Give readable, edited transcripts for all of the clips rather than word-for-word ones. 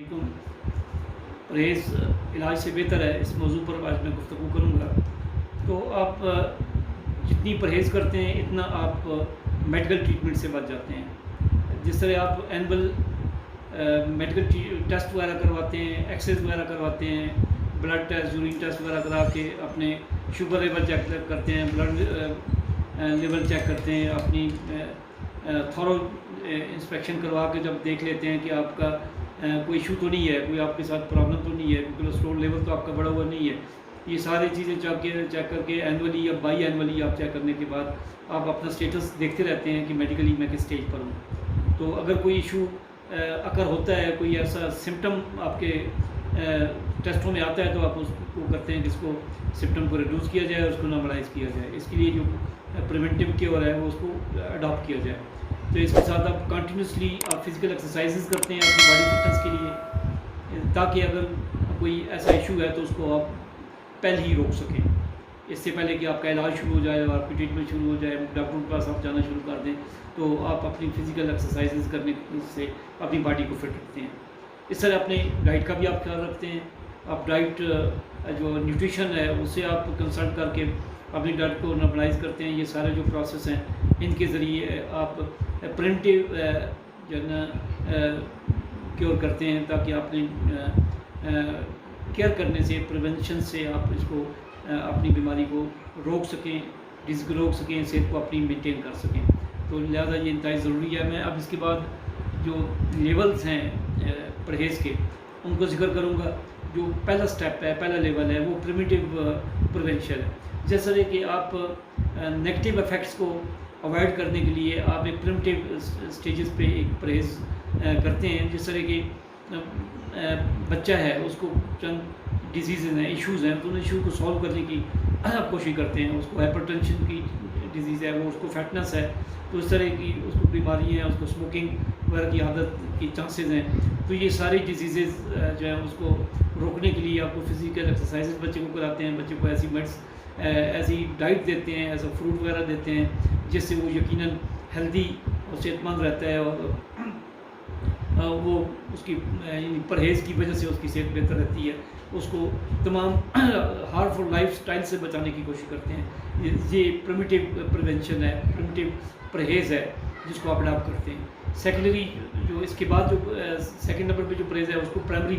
علیکم۔ پرہیز علاج سے بہتر ہے، اس موضوع پر آج میں گفتگو کروں گا۔ تو آپ جتنی پرہیز کرتے ہیں اتنا آپ میڈیکل ٹریٹمنٹ سے بچ جاتے ہیں۔ جس طرح آپ اینول میڈیکل ٹیسٹ وغیرہ کرواتے ہیں، ایکسرے وغیرہ کرواتے ہیں، بلڈ ٹیسٹ، یورین ٹیسٹ وغیرہ کرا کے اپنے شوگر لیول چیک کرتے ہیں، بلڈ لیول چیک کرتے ہیں، اپنی تھورو انسپیکشن کروا کے جب دیکھ لیتے ہیں کہ آپ کا کوئی ایشو تو نہیں ہے، کوئی آپ کے ساتھ پرابلم تو نہیں ہے، کولیسٹرول لیول تو آپ کا بڑا ہوا نہیں ہے، یہ ساری چیزیں چیک کر کے اینولی یا بائی اینولی آپ چیک کرنے کے بعد آپ اپنا اسٹیٹس دیکھتے رہتے ہیں کہ میڈیکلی میں کس اسٹیج پر ہوں۔ تو اگر کوئی ایشو اگر ہوتا ہے، کوئی ایسا سمٹم آپ کے ٹیسٹوں میں آتا ہے تو آپ اس کو کرتے ہیں کہ اس کو سمٹم کو ریڈیوس کیا جائے، اس کو نارملائز کیا جائے۔ اس کے لیے جو پریونٹیو کیئر ہے وہ اس کو اڈاپٹ کیا جائے۔ تو اس کے ساتھ آپ کنٹینیوسلی آپ فزیکل ایکسرسائزز کرتے ہیں اپنی باڈی فٹنس کے لیے، تاکہ اگر کوئی ایسا ایشو ہے تو اس کو آپ پہلے ہی روک سکیں، اس سے پہلے کہ آپ کا علاج شروع ہو جائے اور آپ کی ٹریٹمنٹ شروع ہو جائے، ڈاکٹر کے پاس آپ جانا شروع کر دیں۔ تو آپ اپنی فزیکل ایکسرسائزز کرنے سے اپنی باڈی کو فٹ رکھتے ہیں۔ اس طرح اپنے ڈائٹ کا بھی آپ خیال رکھتے ہیں۔ آپ ڈائٹ جو نیوٹریشن ہے اس سے آپ کنسلٹ کر کے اپنی ڈائٹ کو نارملائز کرتے ہیں۔ یہ سارے جو پروسیس ہیں ان کے ذریعے آپ پریونٹیو جو ہے نا کیور کرتے ہیں، تاکہ آپ نے کیئر کرنے سے، پریونشن سے آپ اس کو اپنی بیماری کو روک سکیں، ڈیزیز کو روک سکیں، صحت کو اپنی مینٹین کر سکیں۔ تو لہٰذا یہ انتہائی ضروری ہے۔ میں اب اس کے بعد جو لیولز ہیں پرہیز کے ان کو ذکر کروں گا۔ جو پہلا سٹیپ ہے، پہلا لیول ہے، وہ پریمیٹیو پریونشن ہے۔ جیسا کہ آپ نیگیٹو افیکٹس کو اوائڈ کرنے کے لیے آپ ایک پریمیٹیو سٹیجز پہ ایک پرہیز کرتے ہیں۔ جس طرح کہ بچہ ہے، اس کو چند ڈیزیزز ہیں، ایشوز ہیں، تو ان ایشو کو سالو کرنے کی آپ کوشش کرتے ہیں۔ اس کو ہائپر ٹینشن کی ڈیزیز ہے، وہ اس کو فیٹنس ہے، تو اس طرح کی اس کو بیماری ہیں، اس کو اسموکنگ وغیرہ کی عادت کی چانسز ہیں۔ تو یہ ساری ڈیزیزز جو ہیں اس کو روکنے کے لیے آپ کو فزیکل ایکسرسائزز بچے کو کراتے ہیں، بچے کو ایسی ڈائٹ دیتے ہیں، ایسا فروٹ وغیرہ دیتے ہیں جس سے وہ یقیناً ہیلدی اور صحت مند رہتا ہے، اور وہ اس کی پرہیز کی وجہ سے اس کی صحت بہتر رہتی ہے۔ اس کو تمام ہارمفل لائف سٹائل سے بچانے کی کوشش کرتے ہیں۔ یہ پریمیٹیو پریونشن ہے، پریمیٹیو پرہیز ہے جس کو آپ اڈاپٹ کرتے ہیں۔ سیکنڈری جو اس کے بعد جو سیکنڈ نمبر پہ جو پرہیز ہے اس کو پرائمری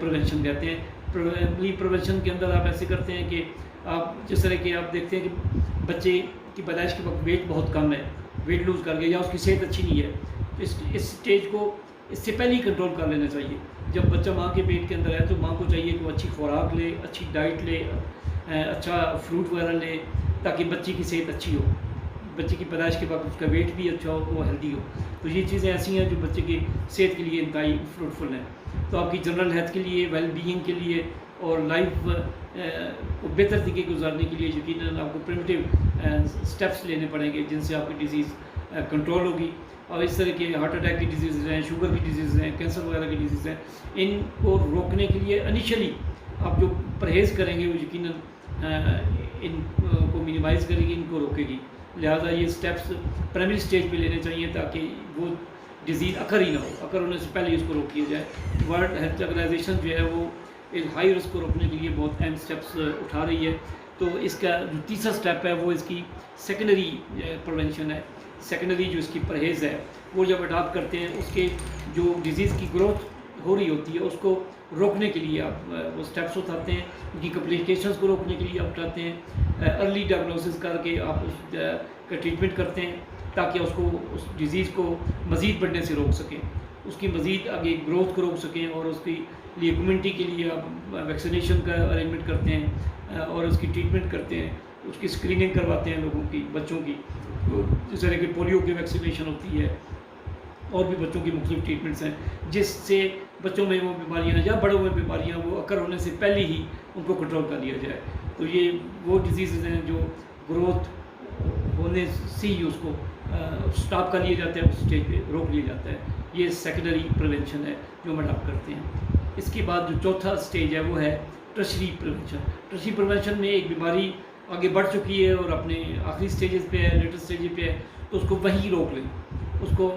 پریونشن کہتے ہیں۔ پرائمری پریونشن کے اندر آپ ایسے کرتے ہیں کہ آپ جس طرح کہ آپ دیکھتے ہیں کہ بچے کی پیدائش کے وقت ویٹ بہت کم ہے، ویٹ لوز کر گیا، یا اس کی صحت اچھی نہیں ہے، تو اس اسٹیج کو اس سے پہلے ہی کنٹرول کر لینا چاہیے۔ جب بچہ ماں کے پیٹ کے اندر ہے تو ماں کو چاہیے کہ وہ اچھی خوراک لے، اچھی ڈائٹ لے، اچھا فروٹ وغیرہ لے، تاکہ بچے کی صحت اچھی ہو، بچے کی پیدائش کے وقت اس کا ویٹ بھی اچھا ہو، وہ ہیلدی ہو۔ تو یہ چیزیں ایسی ہیں جو بچے کی صحت کے لیے انتہائی فروٹفل ہیں۔ تو آپ کی جنرل ہیلتھ کے لیے، ویل بینگ کے لیے اور لائف کو بہتر طریقے گزارنے کے لیے یقیناً آپ کو پریمیٹیو سٹیپس لینے پڑیں گے، جن سے آپ کی ڈیزیز کنٹرول ہوگی۔ اور اس طرح کے ہارٹ اٹیک کی ڈیزیز ہیں، شوگر کی ڈیزیز ہیں، کینسر وغیرہ کی ڈیزیز ہیں، ان کو روکنے کے لیے انیشلی آپ جو پرہیز کریں گے وہ یقیناً ان کو منیمائز کرے گی، ان کو روکے گی۔ لہٰذا یہ سٹیپس پرائمری سٹیج پہ لینے چاہیے تاکہ وہ ڈیزیز اکر ہی نہ ہو، اکر ہونے سے پہلے اس کو روک کیا جائے۔ ورلڈ ہیلتھ آرگنائزیشن جو ہے وہ اس ہائی رسک کو روکنے کے لیے بہت اہم سٹیپس اٹھا رہی ہے۔ تو اس کا جو تیسرا سٹیپ ہے وہ اس کی سیکنڈری پریونشن ہے۔ سیکنڈری جو اس کی پرہیز ہے وہ جب اڈاپٹ کرتے ہیں، اس کے جو ڈیزیز کی گروتھ ہو رہی ہوتی ہے اس کو روکنے کے لیے آپ وہ سٹیپس اٹھاتے ہیں، ان کی کمپلیکیشنز کو روکنے کے لیے آپ اٹھاتے ہیں۔ ارلی ڈائگنوسس کر کے آپ اس کا ٹریٹمنٹ کرتے ہیں تاکہ اس کو اس ڈیزیز کو مزید بڑھنے سے روک سکیں، اس کی مزید آگے گروتھ کو روک سکیں، اور اس کی لیے کمیونٹی کے لیے آپ ویکسینیشن کا ارینجمنٹ کرتے ہیں اور اس کی ٹریٹمنٹ کرتے ہیں، اس کی اسکریننگ کرواتے ہیں لوگوں کی، بچوں کی، جس طرح کہ پولیو کی ویکسینیشن ہوتی ہے، اور بھی بچوں کی مختلف ٹریٹمنٹس ہیں جس سے بچوں میں وہ بیماریاں یا بڑوں میں بیماریاں وہ اکر ہونے سے پہلے ہی ان کو کنٹرول کر لیا جائے۔ تو یہ وہ ڈیزیزز ہیں جو گروتھ ہونے سے ہی اس کو سٹاپ کر لیا جاتا ہے، اس اسٹیج پہ روک لیا جاتا ہے۔ یہ سیکنڈری پریونشن ہے جو ہم اڈاپٹ کرتے ہیں۔ اس کے بعد جو چوتھا سٹیج ہے وہ ہے ٹرشری پریونشن۔ ٹرشری پریونشن میں ایک بیماری آگے بڑھ چکی ہے اور اپنے آخری سٹیجز پہ ہے، لیٹر سٹیج پہ ہے، تو اس کو وہیں روک لیں، اس کو